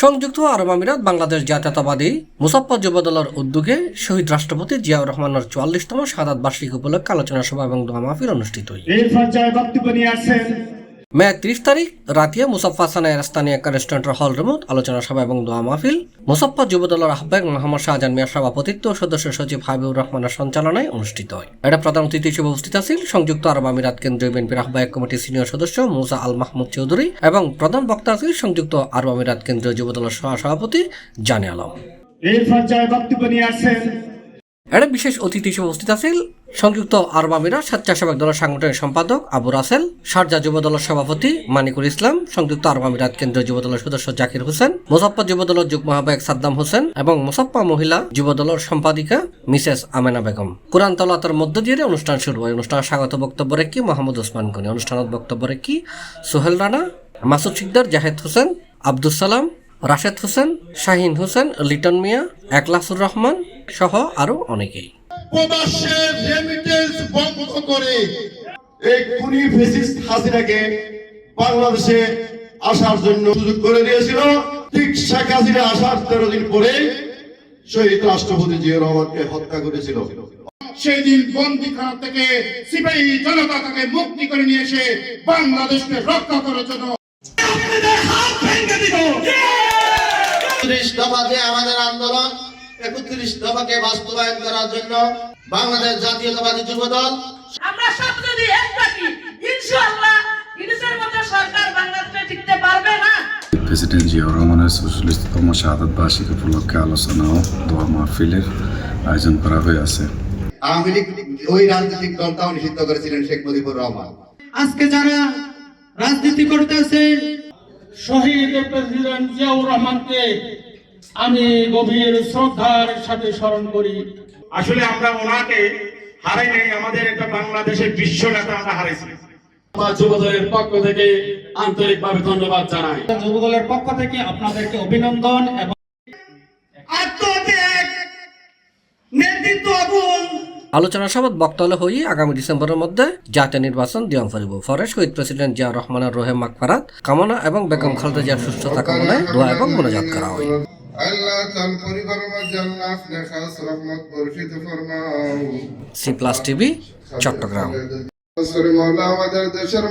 সংযুক্ত আরব আমিরাত বাংলাদেশ জাতীয়তাবাদী মুসাফফা যুবদলের উদ্যোগে শহীদ রাষ্ট্রপতি জিয়াউর রহমানের ৪৪তম শাহাদাত বার্ষিকী উপলক্ষে আলোচনা সভা এবং দোয়া মাহফিল অনুষ্ঠিত হয়। মে ৩০ তারিখ রাতে মুসাফফা হাসানের স্থানীয় এক রেস্টুরেন্টের হল রুমত আলোচনা সভা এবং দোয়া মাহফিল মুসাফফা যুবদলের আহ্বায়ক মোহাম্মদ শাহজাহান মিয়ার সভাপতিত্ব ও সদস্য সচিব হাবিবুর রহমানের সঞ্চালনায় অনুষ্ঠিত হয়। এটা প্রধান অতিথি হিসেবে উপস্থিত আছেন সংযুক্ত আরব আমিরাত কেন্দ্রীয় বিএনপির আহ্বায়ক কমিটির সিনিয়র সদস্য মুসা আল মাহমুদ চৌধুরী এবং প্রধান বক্তা আছেন সংযুক্ত আরব আমিরাত কেন্দ্রীয় যুবদলের সভাপতি জানে আলম। এটা বিশেষ অতিথি হিসেবে উপস্থিত আছেন সংযুক্ত আরব আমিরাত স্বেচ্ছাসেবক দলের সাংগঠনিক সম্পাদক আবু রাসেল, শারজা যুবদলের সভাপতি মানিকুল ইসলাম, সংযুক্ত আরব আমিরাত কেন্দ্রীয় যুবদলের সদস্য জাকির হোসেন, মুসাফফা যুবদলের যুগ্ম আহ্বায়ক সাদ্দাম হোসেন এবং মুসাফফা মহিলা যুবদলের সম্পাদিকা মিসেস আমেনা বেগম। কুরআন তেলাওয়াতের মধ্য দিয়ে অনুষ্ঠান শুরু হয়। অনুষ্ঠানে স্বাগত বক্তব্য রেখে মোহাম্মদ ওসমান গনি, অনুষ্ঠানত বক্তব্য রেখে সোহেল রানা, মাসুদ শিকদার, জাহেদ হোসেন, আব্দুল সালাম, রাশেদ হোসেন, শাহিন হোসেন, লিটন মিয়া, একলাসুর রহমান সহ আরো অনেকেই। প্রবাসের রেমিটেন্স বন্ধ করে এই খুনি ফ্যাসিস্ট হাসিনাকে বাংলাদেশে আসার জন্য সুযোগ করে দিয়েছিল। ঠিক শেখ হাসিনা আসার 13 দিন পরে শহীদ রাষ্ট্রপতি জিয়াউর রহমানকে হত্যা করেছিল। সেই দিন বন্দিখানা থেকে সিপাহী জনতা তাকে মুক্তি করে নিয়ে এসে বাংলাদেশকে রক্ষা করার জন্য হাত ভেঙে দিল। ৩১ দফা যে আমাদের আন্দোলন, ৩১ দফাকে বাস্তবায়ন করার জন্য বাংলাদেশ জাতীয়তাবাদী যুবদল আমরা সব যদি এক থাকি ইনশাআল্লাহ ইনসার মতো সরকার বাংলাদেশে টিকতে পারবে না। প্রেসিডেন্ট জিয়াউর রহমানের ৪৪তম শাহাদাত বার্ষিকী উপলক্ষে আলোচনা ও দোয়া মাহফিলের আয়োজন করা হয়েছে। আওয়ামী লীগ ওই রাজনৈতিক দলটাও নিষিদ্ধ করেছিলেন শেখ মুজিবুর রহমান। আজকে যারা রাজনীতি করতেছে, শহীদ প্রেসিডেন্ট জিয়াউর রহমানকে আমি গভীর শ্রদ্ধার সাথে স্মরণ করি। আসলে আমরা ওনাকে হারাই নাই, আমাদের একটা বাংলাদেশের বিশ্ব নেতা আমরা হারাইছি। যুবদলের পক্ষ থেকে আন্তরিকভাবে ধন্যবাদ জানাই। যুবদলের পক্ষ থেকে আপনাদেরকে অভিনন্দন এবং আলোচনা সভাত বক্তব্য হয়ে আগামী ডিসেম্বরের মধ্যে জাতীয় নির্বাচন দিয়ং ফরিব। ফলে শহীদ প্রেসিডেন্ট জিয়াউর রহমানের রোহে মাগফিরাত কামনা এবং বেগম খালেদা জিয়ার সুস্থতা কামনায় দোয়া এবং মোনাজাত করা হয়। আল্লাহ তাআলা পরিবারের মাঝে আল্লাহ আপনার খাস রহমত বর্ষিত ফরমাও। C plus TV, Chittagong. আমাদের দেশের